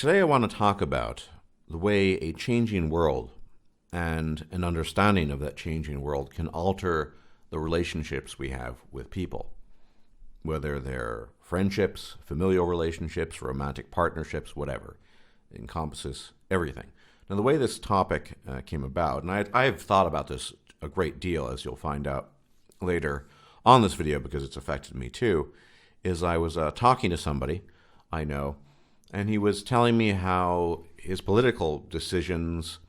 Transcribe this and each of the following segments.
Today I want to talk about the way a changing world and an understanding of that changing world can alter the relationships we have with people, whether they're friendships, familial relationships, romantic partnerships, whatever. It encompasses everything. Now, the way this topic came about, and I've thought about this a great deal, as you'll find out later on this video because it's affected me too, is I was talking to somebody I know, and he was telling me how his political decisions,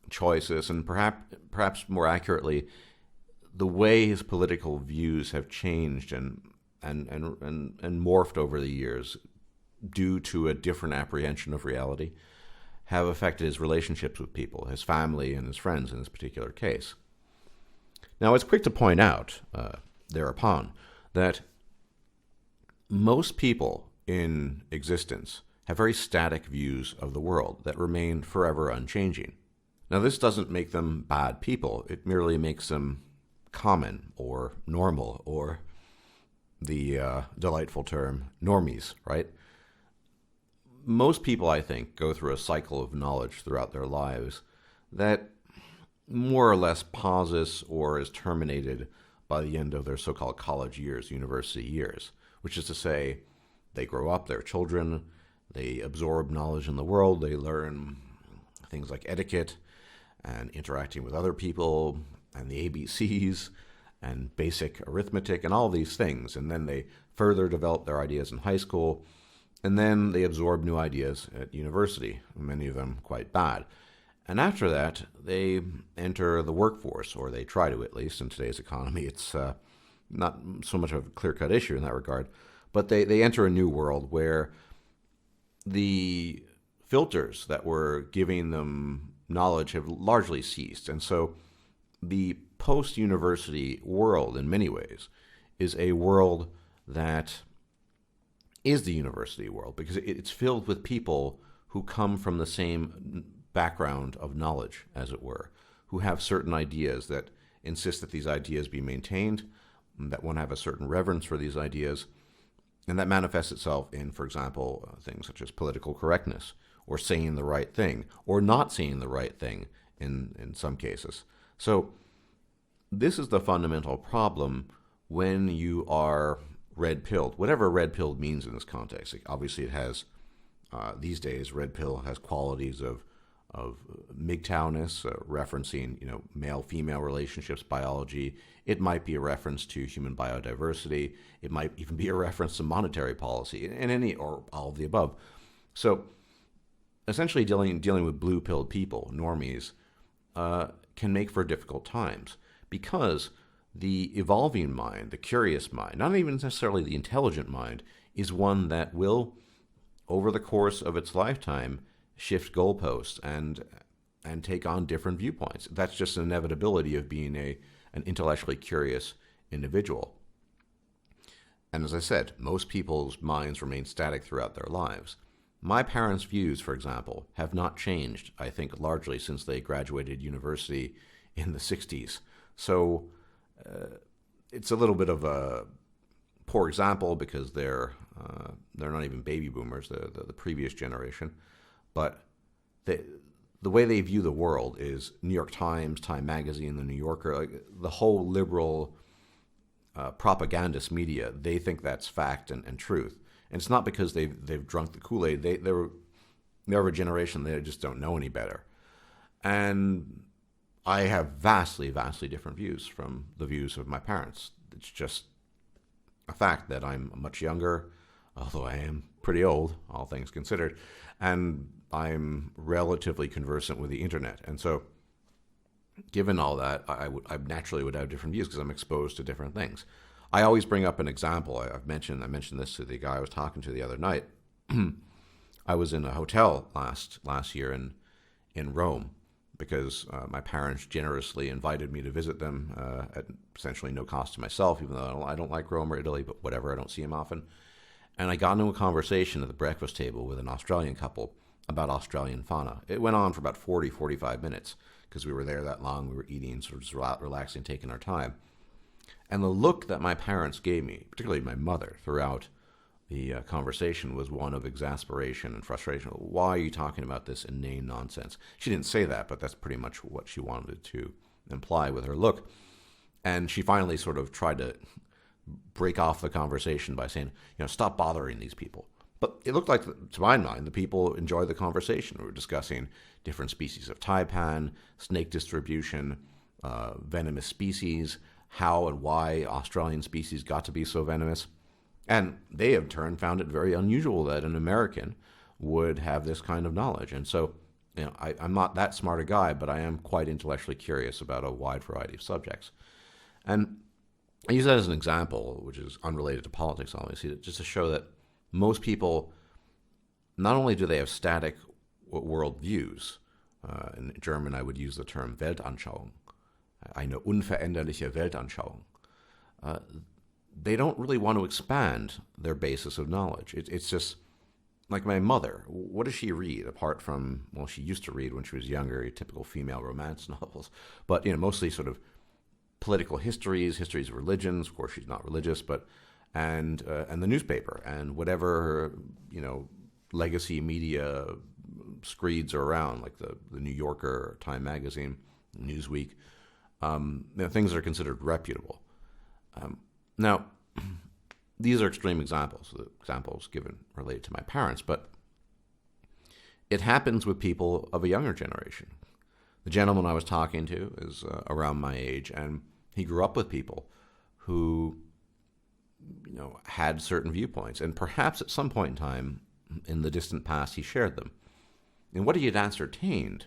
choices, and perhaps more accurately, the way his political views have changed and morphed over the years due to a different apprehension of reality have affected his relationships with people, his family and his friends in this particular case. Now, it's quick to point out thereupon that most people in existence have very static views of the world that remain forever unchanging. Now, this doesn't make them bad people. It merely makes them common or normal, or the delightful term normies, right? Most people, I think, go through a cycle of knowledge throughout their lives that more or less pauses or is terminated by the end of their so-called college years, university years, which is to say, they grow up, they're children, they absorb knowledge in the world, they learn things like etiquette and interacting with other people and the ABCs and basic arithmetic and all these things. And then they further develop their ideas in high school, and then they absorb new ideas at university, many of them quite bad. And after that, they enter the workforce, or they try to at least. In today's economy, it's not so much of a clear-cut issue in that regard, but they enter a new world where the filters that were giving them knowledge have largely ceased. And so the post-university world, in many ways, is a world that is the university world because it's filled with people who come from the same background of knowledge, as it were, who have certain ideas that insist that these ideas be maintained, that one have a certain reverence for these ideas, and that manifests itself in, for example, things such as political correctness, or saying the right thing, or not saying the right thing in some cases. So this is the fundamental problem when you are red-pilled, whatever red-pilled means in this context. Obviously, it has, these days, red pill has qualities of MGTOWness, referencing, male-female relationships, biology. It might be a reference to human biodiversity. It might even be a reference to monetary policy, and any or all of the above. So, essentially, dealing with blue-pilled people, normies, can make for difficult times because the evolving mind, the curious mind, not even necessarily the intelligent mind, is one that will, over the course of its lifetime, shift goalposts and take on different viewpoints. That's just an inevitability of being an intellectually curious individual. And as I said, most people's minds remain static throughout their lives. My parents' views, for example, have not changed, I think, largely since they graduated university in the 60s. So it's a little bit of a poor example because they're not even baby boomers, the previous generation. But the way they view the world is New York Times, Time Magazine, The New Yorker, like the whole liberal propagandist media. They think that's fact and truth. And it's not because they've drunk the Kool-Aid. They're a generation, they just don't know any better. And I have vastly, vastly different views from the views of my parents. It's just a fact that I'm much younger, although I am pretty old, all things considered, and I'm relatively conversant with the internet. And so, given all that, I naturally would have different views because I'm exposed to different things. I always bring up an example. I mentioned this to the guy I was talking to the other night. I was in a hotel last year in Rome because my parents generously invited me to visit them at essentially no cost to myself, even though I don't like Rome or Italy, but whatever, I don't see them often. And I got into a conversation at the breakfast table with an Australian couple about Australian fauna. It went on for about 45 minutes because we were there that long. We were eating, sort of just relaxing, taking our time. And the look that my parents gave me, particularly my mother, throughout The conversation was one of exasperation and frustration. Why are you talking about this inane nonsense? She didn't say that, but that's pretty much what she wanted to imply with her look. And she finally sort of tried to break off the conversation by saying, stop bothering these people. But it looked like, to my mind, the people enjoyed the conversation. We were discussing different species of taipan, snake distribution, venomous species, how and why Australian species got to be so venomous. And they, in turn, found it very unusual that an American would have this kind of knowledge. And so, I'm not that smart a guy, but I am quite intellectually curious about a wide variety of subjects. And I use that as an example, which is unrelated to politics, obviously, just to show that most people, not only do they have static worldviews, in German I would use the term Weltanschauung, eine unveränderliche Weltanschauung, they don't really want to expand their basis of knowledge. It's just like my mother. What does she read apart from, well, she used to read when she was younger, typical female romance novels, but mostly sort of political histories of religions. Of course, she's not religious, but and the newspaper and whatever legacy media screeds are around, like the New Yorker, Time Magazine, Newsweek. Things that are considered reputable. Now, these are extreme examples, the examples given related to my parents, but it happens with people of a younger generation. The gentleman I was talking to is around my age, and he grew up with people who, had certain viewpoints, and perhaps at some point in time in the distant past he shared them. And what he had ascertained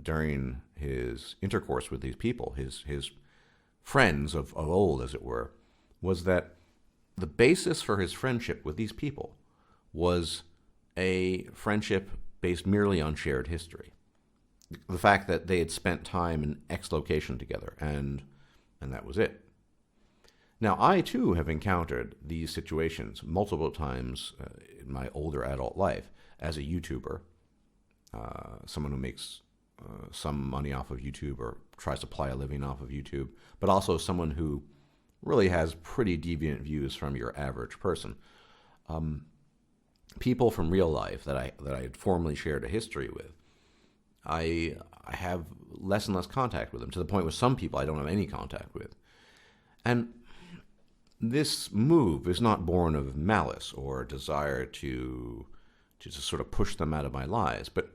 during his intercourse with these people, his friends of old, as it were, was that the basis for his friendship with these people was a friendship based merely on shared history. The fact that they had spent time in X location together, and that was it. Now, I too have encountered these situations multiple times in my older adult life as a YouTuber, someone who makes some money off of YouTube or tries to ply a living off of YouTube, but also someone who really has pretty deviant views from your average person. People from real life that I had formerly shared a history with, I have less and less contact with them, to the point with some people I don't have any contact with. And this move is not born of malice or desire to just sort of push them out of my lives, but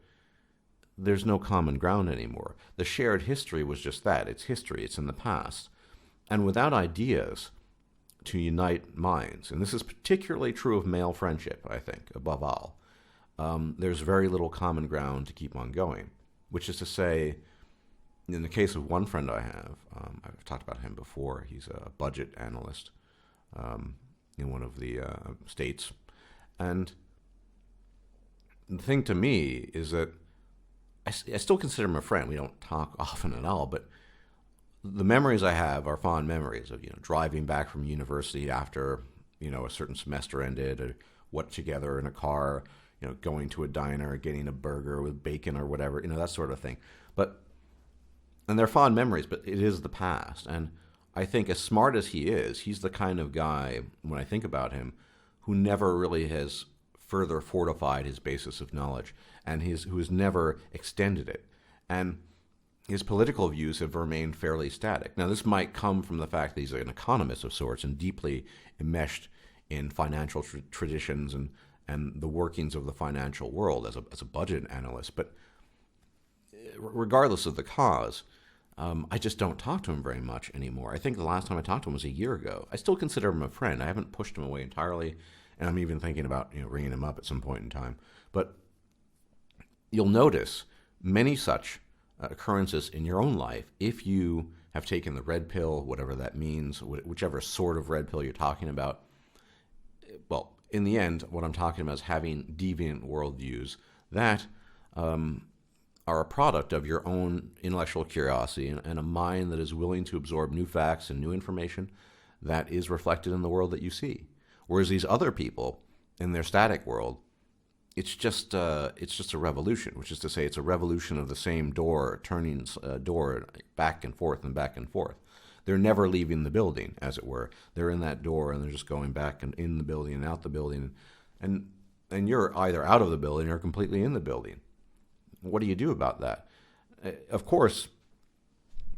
there's no common ground anymore. The shared history was just that. It's history. It's in the past. And without ideas to unite minds, and this is particularly true of male friendship, I think, above all, there's very little common ground to keep on going, which is to say, in the case of one friend I have, I've talked about him before, he's a budget analyst in one of the states, and the thing to me is that I still consider him a friend. We don't talk often at all, but the memories I have are fond memories of driving back from university after a certain semester ended, or what together in a car, going to a diner, getting a burger with bacon or whatever, that sort of thing. And they're fond memories, but it is the past. And I think, as smart as he is, he's the kind of guy, when I think about him, who never really has further fortified his basis of knowledge, and who has never extended it. And his political views have remained fairly static. Now, this might come from the fact that he's an economist of sorts and deeply enmeshed in financial traditions and the workings of the financial world as a budget analyst. But regardless of the cause, I just don't talk to him very much anymore. I think the last time I talked to him was a year ago. I still consider him a friend. I haven't pushed him away entirely, and I'm even thinking about ringing him up at some point in time. But you'll notice many such occurrences in your own life if you have taken the red pill, whatever that means, whichever sort of red pill you're talking about. Well, in the end, what I'm talking about is having deviant worldviews that are a product of your own intellectual curiosity and a mind that is willing to absorb new facts and new information that is reflected in the world that you see. Whereas these other people, in their static world, it's just a revolution, which is to say it's a revolution of the same door, turning door back and forth and back and forth. They're never leaving the building, as it were. They're in that door and they're just going back and in the building and out the building. And you're either out of the building or completely in the building. What do you do about that? Of course,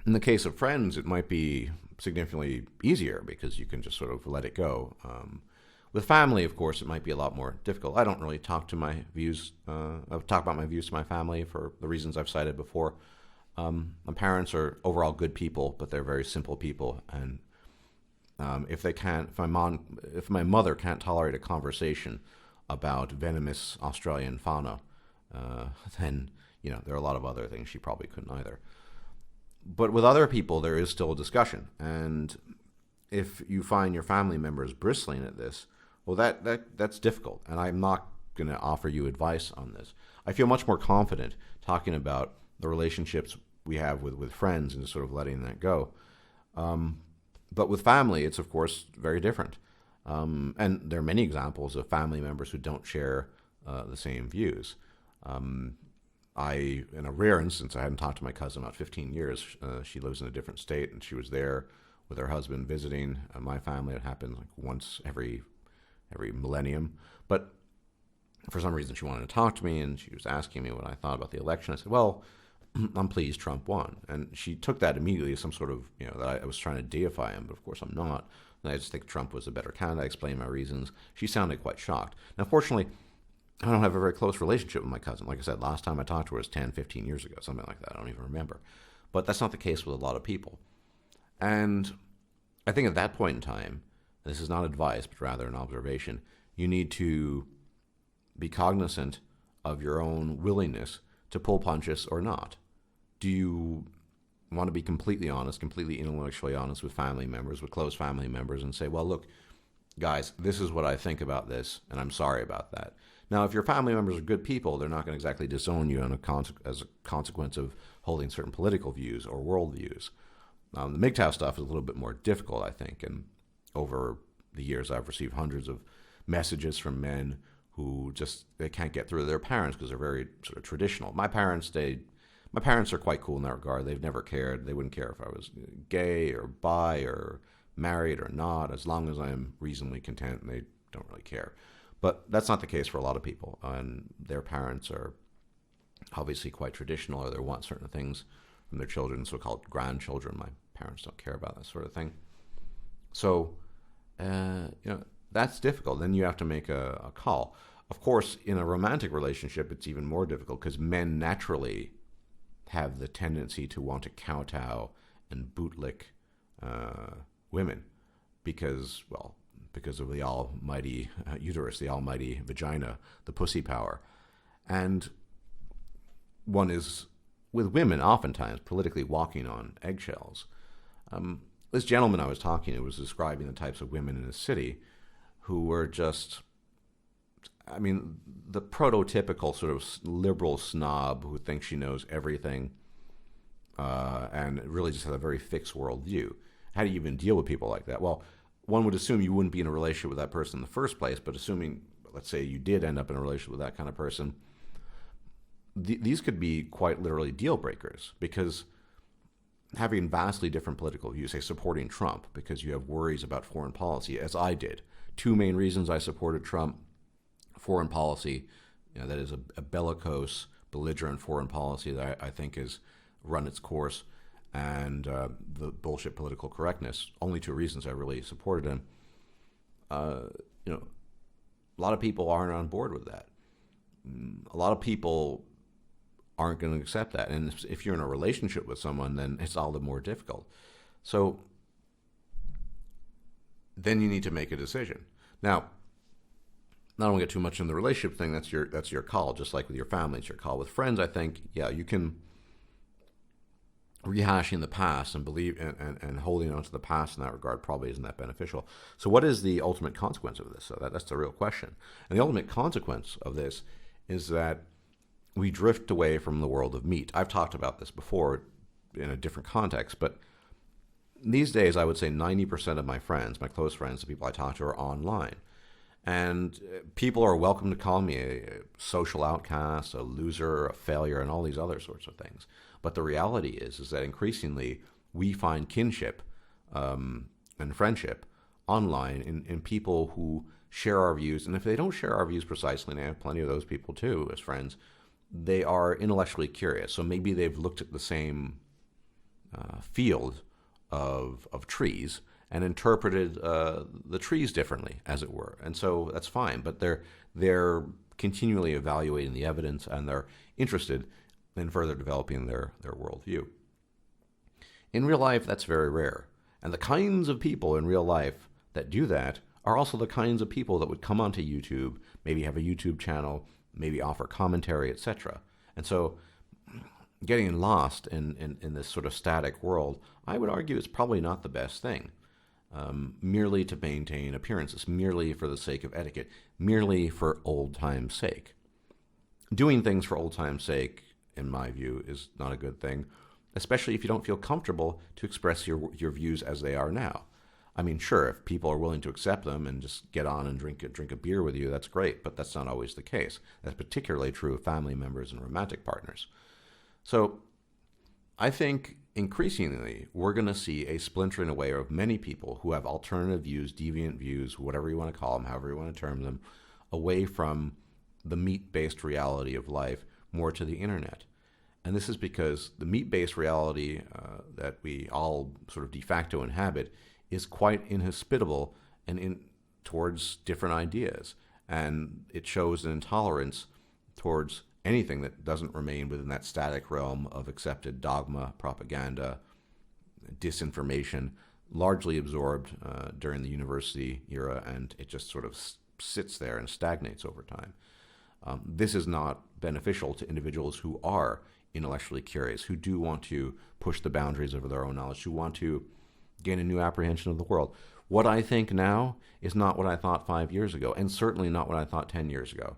in the case of friends, it might be significantly easier because you can just sort of let it go. With family, of course, it might be a lot more difficult. I don't really talk about my views to my family for the reasons I've cited before. My parents are overall good people, but they're very simple people. And if my mother can't tolerate a conversation about venomous Australian fauna, then there are a lot of other things she probably couldn't either. But with other people, there is still a discussion. And if you find your family members bristling at this, well, that's difficult. And I'm not going to offer you advice on this. I feel much more confident talking about the relationships we have with friends and just sort of letting that go. But with family, it's, of course, very different. And there are many examples of family members who don't share the same views. In a rare instance, I hadn't talked to my cousin in about 15 years. She lives in a different state, and she was there with her husband visiting my family. It happened like once every millennium. But for some reason, she wanted to talk to me, and she was asking me what I thought about the election. I said, well, I'm pleased Trump won. And she took that immediately as some sort of, that I was trying to deify him, but of course I'm not. And I just think Trump was a better candidate. I explained my reasons. She sounded quite shocked. Now, fortunately, I don't have a very close relationship with my cousin. Like I said, last time I talked to her was 10, 15 years ago, something like that. I don't even remember. But that's not the case with a lot of people. And I think at that point in time, this is not advice, but rather an observation, you need to be cognizant of your own willingness to pull punches or not. Do you want to be completely honest, completely intellectually honest with family members, with close family members, and say, well, look, guys, this is what I think about this, and I'm sorry about that. Now, if your family members are good people, they're not going to exactly disown you as a consequence of holding certain political views or worldviews. The MGTOW stuff is a little bit more difficult, I think, and over the years I've received hundreds of messages from men who they can't get through to their parents because they're very sort of traditional. My parents are quite cool in that regard. They've never cared. They wouldn't care if I was gay or bi or married or not, as long as I'm reasonably content, and they don't really care. But that's not the case for a lot of people, and their parents are obviously quite traditional, or they want certain things from their children, so-called grandchildren. My parents don't care about that sort of thing. So, that's difficult. Then you have to make a call. Of course, in a romantic relationship, it's even more difficult because men naturally have the tendency to want to kowtow and bootlick women because of the almighty uterus, the almighty vagina, the pussy power. And one is, with women, oftentimes politically walking on eggshells. This gentleman I was talking to was describing the types of women in the city who were just, the prototypical sort of liberal snob who thinks she knows everything and really just has a very fixed worldview. How do you even deal with people like that? Well, one would assume you wouldn't be in a relationship with that person in the first place, but assuming, let's say, you did end up in a relationship with that kind of person, these could be quite literally deal breakers, because having vastly different political views, say supporting Trump because you have worries about foreign policy, as I did. Two main reasons I supported Trump: foreign policy, that is a bellicose, belligerent foreign policy that I think has run its course, and the bullshit political correctness. Only two reasons I really supported him. A lot of people aren't on board with that. A lot of people aren't going to accept that. And if you're in a relationship with someone, then it's all the more difficult. So then you need to make a decision. Now, I don't want to get too much in the relationship thing. That's your call. Just like with your family, it's your call. With friends, I think, you can rehashing the past and believe and holding on to the past in that regard probably isn't that beneficial. So what is the ultimate consequence of this? So that's the real question. And the ultimate consequence of this is that we drift away from the world of meat. I've talked about this before in a different context, but these days I would say 90% of my friends, my close friends, the people I talk to, are online. And people are welcome to call me a social outcast, a loser, a failure, and all these other sorts of things. But the reality is that increasingly we find kinship and friendship online in people who share our views. And if they don't share our views precisely, and I have plenty of those people too as friends, they are intellectually curious. So maybe they've looked at the same field of trees and interpreted the trees differently, as it were. And so that's fine, but they're continually evaluating the evidence, and they're interested in further developing their worldview. In real life, that's very rare. And the kinds of people in real life that do that are also the kinds of people that would come onto YouTube, maybe have a YouTube channel, maybe offer commentary, etc. And so getting lost in this sort of static world, I would argue is probably not the best thing. Merely to maintain appearances, merely for the sake of etiquette, merely for old time's sake. Doing things for old time's sake, in my view, is not a good thing, especially if you don't feel comfortable to express your views as they are now. I mean, sure, if people are willing to accept them and just get on and drink a beer with you, that's great, but that's not always the case. That's particularly true of family members and romantic partners. So I think increasingly we're going to see a splintering away of many people who have alternative views, deviant views, whatever you want to call them, however you want to term them, away from the meat-based reality of life, more to the internet. And this is because the meat-based reality that we all sort of de facto inhabit is quite inhospitable and towards different ideas. And it shows an intolerance towards anything that doesn't remain within that static realm of accepted dogma, propaganda, disinformation, largely absorbed during the university era, and it just sort of sits there and stagnates over time. This is not beneficial to individuals who are intellectually curious, who do want to push the boundaries of their own knowledge, who want to gain a new apprehension of the world. What I think now is not what I thought 5 years ago, and certainly not what I thought 10 years ago.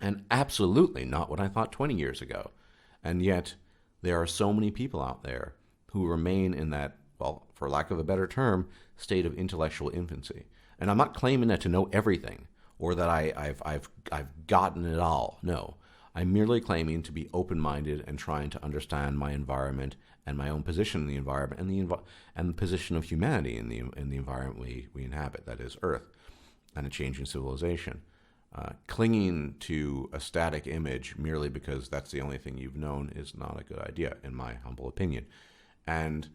And absolutely not what I thought 20 years ago. And yet, there are so many people out there who remain in that, well, for lack of a better term, state of intellectual infancy. And I'm not claiming that to know everything, or that I've gotten it all. No, I'm merely claiming to be open-minded and trying to understand my environment and my own position in the environment, and the position of humanity in the environment we inhabit, that is Earth, and a changing civilization. Clinging to a static image merely because that's the only thing you've known is not a good idea, in my humble opinion. And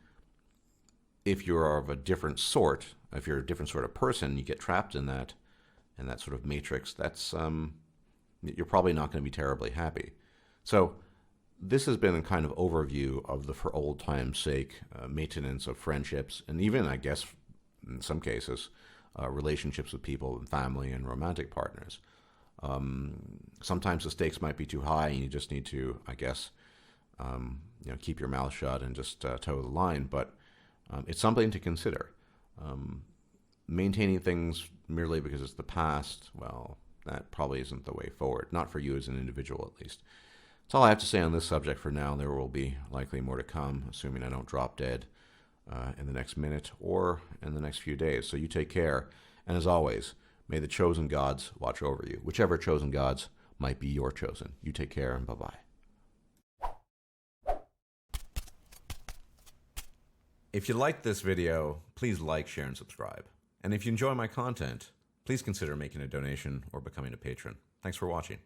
if you're of a different sort, if you're a different sort of person, you get trapped in that sort of matrix, that's you're probably not going to be terribly happy. So this has been a kind of overview of the for old time's sake maintenance of friendships, and even, I guess, in some cases, relationships with people, family, and romantic partners. Sometimes the stakes might be too high, and you just need to, I guess, keep your mouth shut and just toe the line. But it's something to consider. Maintaining things merely because it's the past, well, that probably isn't the way forward. Not for you as an individual, at least. That's all I have to say on this subject for now. There will be likely more to come, assuming I don't drop dead in the next minute or in the next few days. So you take care. And as always, may the chosen gods watch over you. Whichever chosen gods might be your chosen. You take care, and bye-bye. If you liked this video, please like, share, and subscribe. And if you enjoy my content, please consider making a donation or becoming a patron. Thanks for watching.